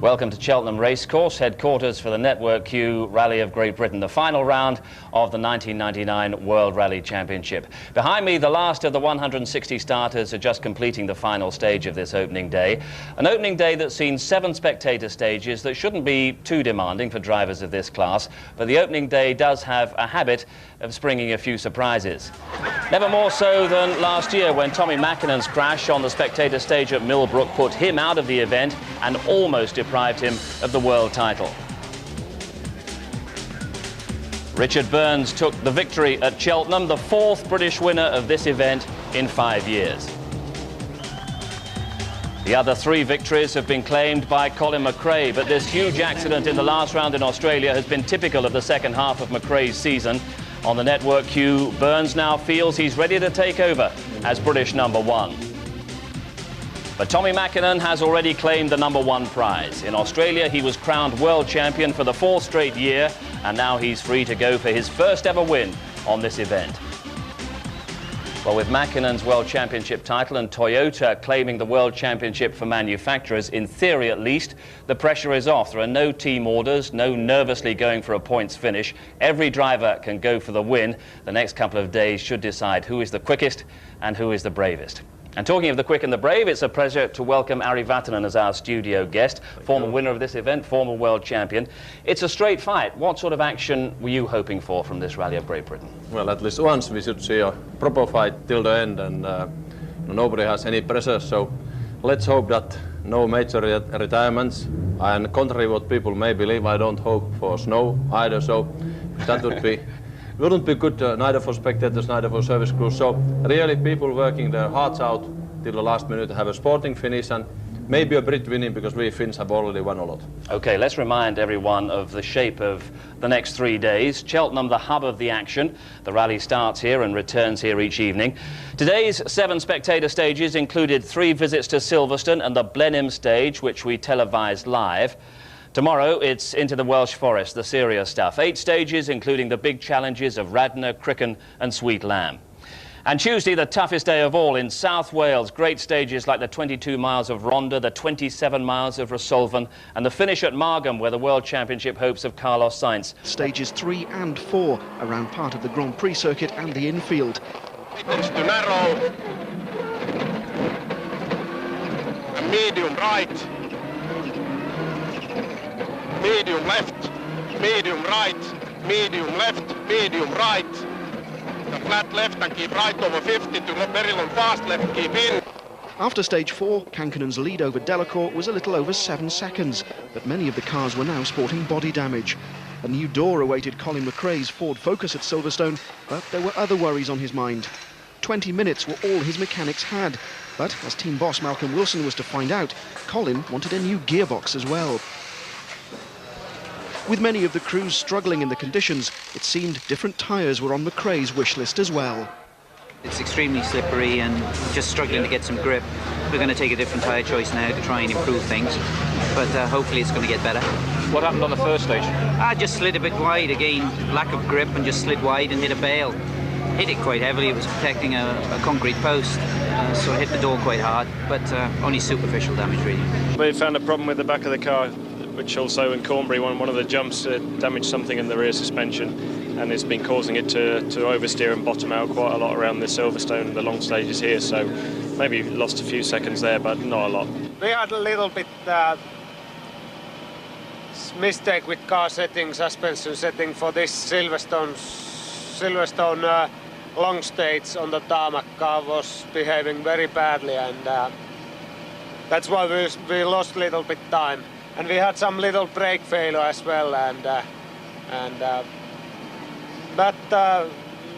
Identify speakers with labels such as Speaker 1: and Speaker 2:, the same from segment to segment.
Speaker 1: Welcome to Cheltenham Racecourse, headquarters for the Network Q Rally of Great Britain, the final round of the 1999 World Rally Championship. Behind me, the last of the 160 starters are just completing the final stage of this opening day. An opening day that's seen 7 spectator stages that shouldn't be too demanding for drivers of this class, but the opening day does have a habit of springing a few surprises. Never more so than last year when Tommy Mackinnon's crash on the spectator stage at Millbrook put him out of the event and almost deprived him of the world title. Richard Burns took the victory at Cheltenham, the 4th British winner of this event in 5 years. The other 3 victories have been claimed by Colin Mcrae, but this huge accident in the last round in Australia has been typical of the second half of Mcrae's season. On the Network Q, Burns now feels he's ready to take over as British #1. But Tommy Mackinnon has already claimed the #1 prize. In Australia, he was crowned world champion for the 4th straight year, and now he's free to go for his first ever win on this event. Well, with Mackinnon's World Championship title and Toyota claiming the World Championship for manufacturers, in theory at least, the pressure is off. There are no team orders, no nervously going for a points finish. Every driver can go for the win. The next couple of days should decide who is the quickest and who is the bravest. And talking of the quick and the brave, it's a pleasure to welcome Ari Vatanen as our studio guest, former winner of this event, former world champion. It's a straight fight. What sort of action were you hoping for from this Rally of Great Britain?
Speaker 2: Well, at least once we should see a proper fight till the end, and nobody has any pressure, so let's hope that no major retirements. And contrary what people may believe, I don't hope for snow either, so that wouldn't be good neither for spectators, neither for service crews. So really people working their hearts out till the last minute to have a sporting finish, and maybe a Brit winning, because we Finns have already won a lot.
Speaker 1: Okay, let's remind everyone of the shape of the next 3 days. Cheltenham, the hub of the action. The rally starts here and returns here each evening. Today's 7 spectator stages included 3 visits to Silverstone and the Blenheim stage, which we televised live. Tomorrow, it's into the Welsh Forest, the serious stuff. 8 stages, including the big challenges of Radnor, Cricken and Sweet Lamb. And Tuesday, the toughest day of all in South Wales. Great stages like the 22 miles of Rhondda, the 27 miles of Resolven, and the finish at Margam, where the World Championship hopes of Carlos Sainz.
Speaker 3: Stages 3 and 4 around part of the Grand Prix circuit and the infield.
Speaker 4: It's too narrow. And medium right. Medium left, medium right, medium left, medium right. The flat left and keep right over 50 to very long fast left, keep in.
Speaker 3: After stage 4, Kankkunen's lead over Delacour was a little over 7 seconds, but many of the cars were now sporting body damage. A new door awaited Colin Mcrae's Ford Focus at Silverstone, but there were other worries on his mind. 20 minutes were all his mechanics had, but as team boss Malcolm Wilson was to find out, Colin wanted a new gearbox as well. With many of the crews struggling in the conditions, it seemed different tyres were on Mcrae's wish list as well.
Speaker 5: It's extremely slippery and just struggling to get some grip. We're going to take a different tyre choice now to try and improve things, but hopefully it's going to get better.
Speaker 6: What happened on the first stage?
Speaker 5: I just slid a bit wide again, lack of grip, and just slid wide and hit a bale. Hit it quite heavily, it was protecting a concrete post, so I hit the door quite hard, but only superficial damage really.
Speaker 6: We found a problem with the back of the car, which also in Cornbury, one of the jumps damaged something in the rear suspension, and it's been causing it to oversteer and bottom out quite a lot around the Silverstone and the long stages here, so maybe lost a few seconds there, but not a lot.
Speaker 7: We had a little bit mistake with car setting, suspension setting for this Silverstone long stage on the tarmac. Car was behaving very badly, and that's why we lost a little bit time. And we had some little brake failure as well, but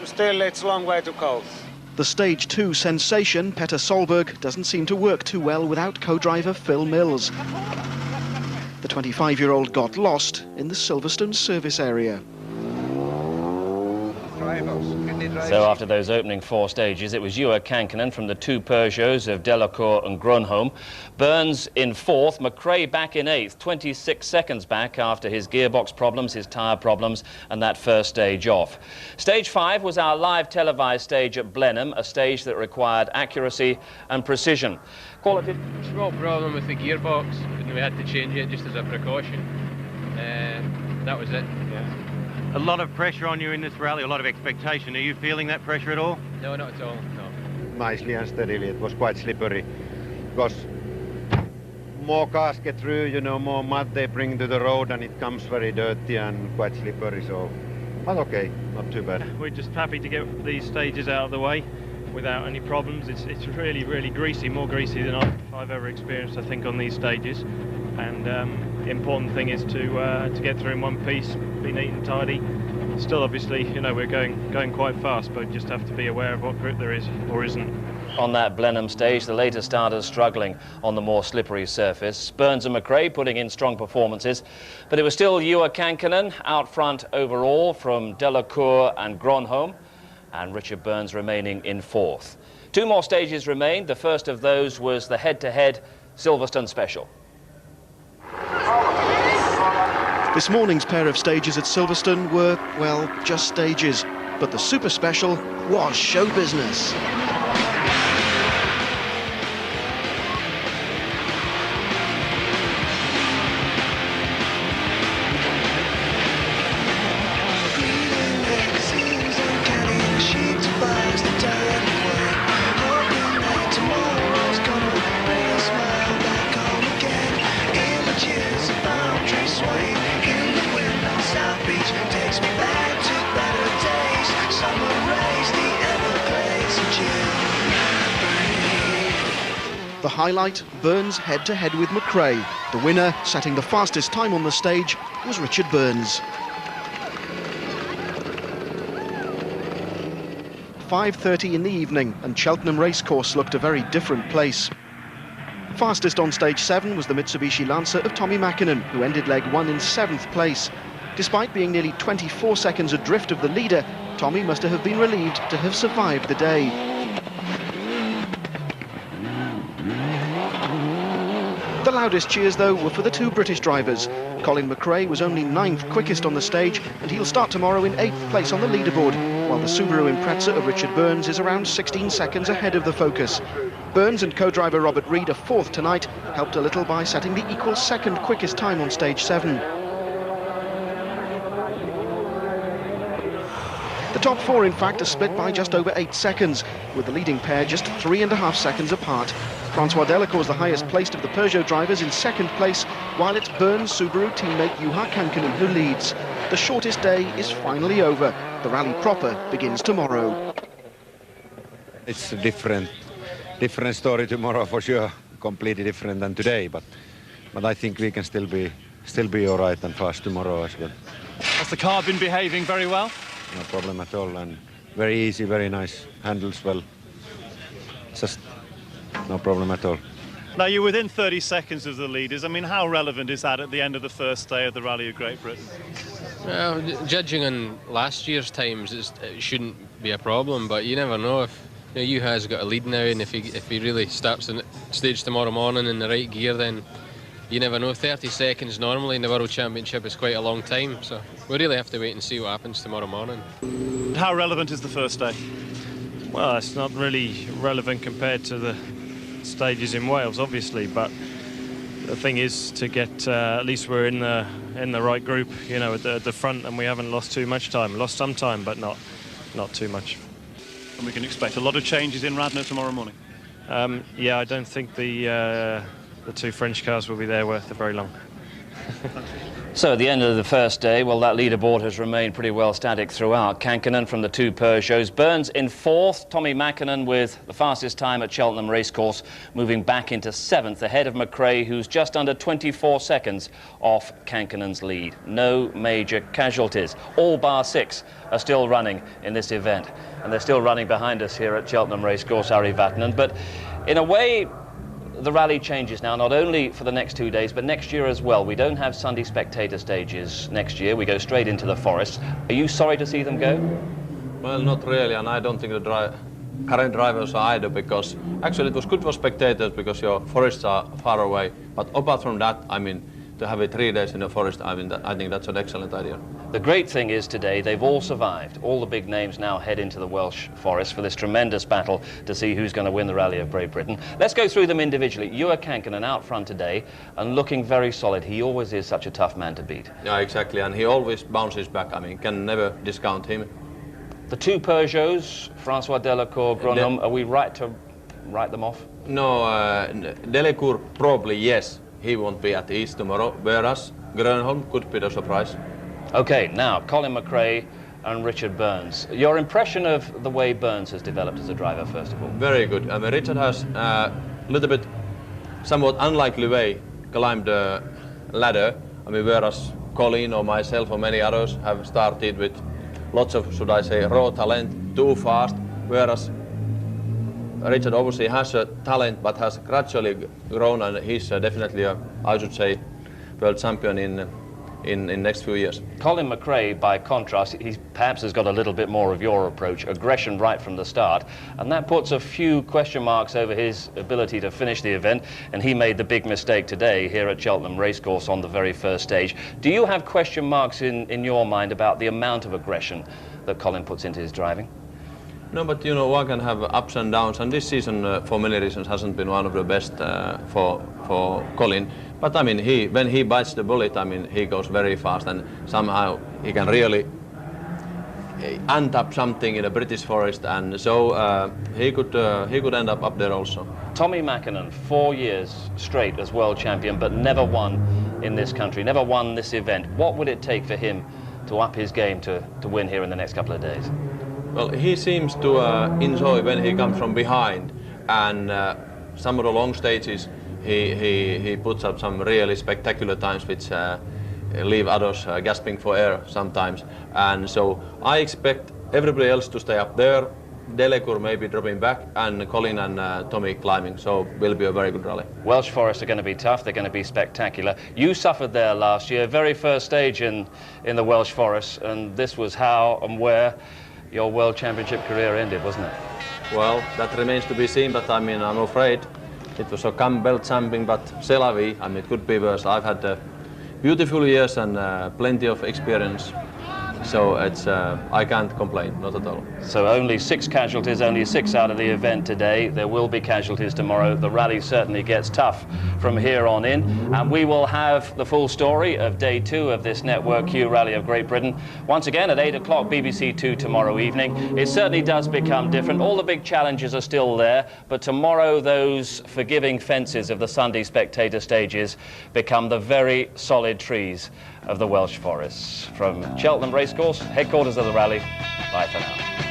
Speaker 7: still it's a long way to go.
Speaker 3: The stage 2 sensation, Petter Solberg, doesn't seem to work too well without co-driver Phil Mills. The 25-year-old got lost in the Silverstone service area.
Speaker 1: So after those opening 4 stages, it was Ewa Kankinen from the 2 Peugeots of Delacour and Gronholm. Burns in 4th, Mcrae back in 8th, 26 seconds back after his gearbox problems, his tyre problems, and that first stage off. Stage 5 was our live televised stage at Blenheim, a stage that required accuracy and precision. Quality.
Speaker 8: Small problem with the gearbox, and we had to change it just as a precaution. That was it. Yeah.
Speaker 9: A lot of pressure on you in this rally, a lot of expectation. Are you feeling that pressure at all?
Speaker 8: No, not at all, no.
Speaker 10: Nicely and steadily. It was quite slippery. Because more cars get through, you know, more mud they bring to the road, and it comes very dirty and quite slippery, so... But okay, not too bad.
Speaker 6: We're just happy to get these stages out of the way without any problems. It's really, really greasy, more greasy than I've ever experienced, I think, on these stages. And the important thing is to get through in one piece, be neat and tidy. Still, obviously, you know, we're going quite fast, but just have to be aware of what grip there is or isn't.
Speaker 1: On that Blenheim stage, the later starters struggling on the more slippery surface. Burns and Mcrae putting in strong performances, but it was still Ewa Kankinen out front overall from Delacour and Gronholm, and Richard Burns remaining in 4th. 2 more stages remained. The first of those was the head-to-head Silverstone Special.
Speaker 3: This morning's pair of stages at Silverstone were, well, just stages, but the Super Special was show business. The highlight, Burns head-to-head with Mcrae. The winner, setting the fastest time on the stage, was Richard Burns. 5:30 in the evening, and Cheltenham Racecourse looked a very different place. Fastest on stage 7 was the Mitsubishi Lancer of Tommy Mackinnon, who ended leg 1 in 7th place. Despite being nearly 24 seconds adrift of the leader, Tommy must have been relieved to have survived the day. The loudest cheers, though, were for the 2 British drivers. Colin Mcrae was only 9th quickest on the stage, and he'll start tomorrow in 8th place on the leaderboard, while the Subaru Impreza of Richard Burns is around 16 seconds ahead of the Focus. Burns and co-driver Robert Reid are 4th tonight, helped a little by setting the equal 2nd quickest time on stage 7. The top 4, in fact, are split by just over 8 seconds, with the leading pair just 3.5 seconds apart. Francois Delacour is the highest placed of the Peugeot drivers in 2nd place, while it's Burns' Subaru teammate Ewa Kankinen who leads. The shortest day is finally over. The rally proper begins tomorrow.
Speaker 10: It's a different story tomorrow for sure, completely different than today, but I think we can still be all right and fast tomorrow as well.
Speaker 11: Has the car been behaving very well?
Speaker 10: No problem at all, and very easy, very nice, handles well. Just no problem at all.
Speaker 11: Now, you're within 30 seconds of the leaders. I mean, how relevant is that at the end of the first day of the Rally of Great Britain?
Speaker 8: Well, judging on last year's times, it shouldn't be a problem, but you never know. If you has got a lead now, and if he really starts the stage tomorrow morning in the right gear, then you never know. 30 seconds normally in the World Championship is quite a long time, so we really have to wait and see what happens tomorrow morning.
Speaker 11: How relevant is the first day?
Speaker 6: Well, it's not really relevant compared to the stages in Wales, obviously, but the thing is to get at least we're in the right group, you know, at the front, and we haven't lost too much time. Lost some time, but not too much.
Speaker 11: And we can expect a lot of changes in Radnor tomorrow morning.
Speaker 6: Yeah, I don't think the 2 French cars will be there for very long.
Speaker 1: So at the end of the first day, well, that leaderboard has remained pretty well static throughout. Kankinen from the 2 Peugeots, Burns in 4th, Tommy Mackinnon with the fastest time at Cheltenham Racecourse, moving back into 7th, ahead of Mcrae, who's just under 24 seconds off Kankinen's lead. No major casualties. All bar 6 are still running in this event, and they're still running behind us here at Cheltenham Racecourse, Ari Vatanen. But in a way, the rally changes now, not only for the next 2 days, but next year as well. We don't have Sunday spectator stages next year. We go straight into the forest. Are you sorry to see them go?
Speaker 2: Well, not really, and I don't think the current drivers are either, because actually it was good for spectators because your forests are far away. But apart from that, I mean, to have it 3 days in the forest, I mean, I think that's an excellent idea.
Speaker 1: The great thing is today they've all survived. All the big names now head into the Welsh Forest for this tremendous battle to see who's going to win the Rally of Great Britain. Let's go through them individually. Mackinnon out front today and looking very solid. He always is such a tough man to beat.
Speaker 2: Yeah, exactly, and he always bounces back. I mean, can never discount him.
Speaker 1: The two Peugeots, François Delacour, Gronholm, are we right to write them off?
Speaker 2: No, Delacour probably yes. He won't be at East tomorrow, whereas Gronholm could be the surprise.
Speaker 1: Okay, now Colin Mcrae and Richard Burns. Your impression of the way Burns has developed as a driver, first of all?
Speaker 2: Very good. I mean, Richard has a little bit, somewhat unlikely way climbed the ladder. I mean, whereas Colin or myself or many others have started with lots of, should I say, raw talent, too fast, whereas Richard obviously has a talent but has gradually grown, and he's definitely a, I should say, world champion in next few years.
Speaker 1: Colin Mcrae, by contrast, he perhaps has got a little bit more of your approach, aggression right from the start, and that puts a few question marks over his ability to finish the event, and he made the big mistake today here at Cheltenham Racecourse on the very first stage. Do you have question marks in your mind about the amount of aggression that Colin puts into his driving?
Speaker 2: No, but you know, one can have ups and downs, and this season, for many reasons, hasn't been one of the best for Colin. But I mean, when he bites the bullet, I mean, he goes very fast, and somehow he can really untap something in the British forest, and so he could end up there also.
Speaker 1: Tommy Mackinnon, 4 years straight as world champion, but never won in this country, never won this event. What would it take for him to up his game to win here in the next couple of days?
Speaker 2: Well, he seems to enjoy when he comes from behind, and some of the long stages he puts up some really spectacular times which leave others gasping for air sometimes. And so I expect everybody else to stay up there, Delacour maybe dropping back, and Colin and Tommy climbing, so will be a very good rally.
Speaker 1: Welsh Forest are going to be tough, they're going to be spectacular. You suffered there last year, very first stage in the Welsh Forest, and this was how and where your World Championship career ended, wasn't it?
Speaker 2: Well, that remains to be seen, but I mean, I'm afraid it was a Campbell jumping, but c'est la vie. I mean, it could be worse. I've had beautiful years and plenty of experience, so it's I can't complain, not at all.
Speaker 1: So only 6 casualties, only 6 out of the event today. There will be casualties tomorrow. The rally certainly gets tough from here on in, and we will have the full story of day 2 of this Network Q Rally of Great Britain once again at 8 o'clock BBC 2 tomorrow evening. It certainly does become different. All the big challenges are still there, but tomorrow those forgiving fences of the Sunday spectator stages become the very solid trees of the Welsh forests. From Cheltenham Racecourse, headquarters of the rally, bye for now.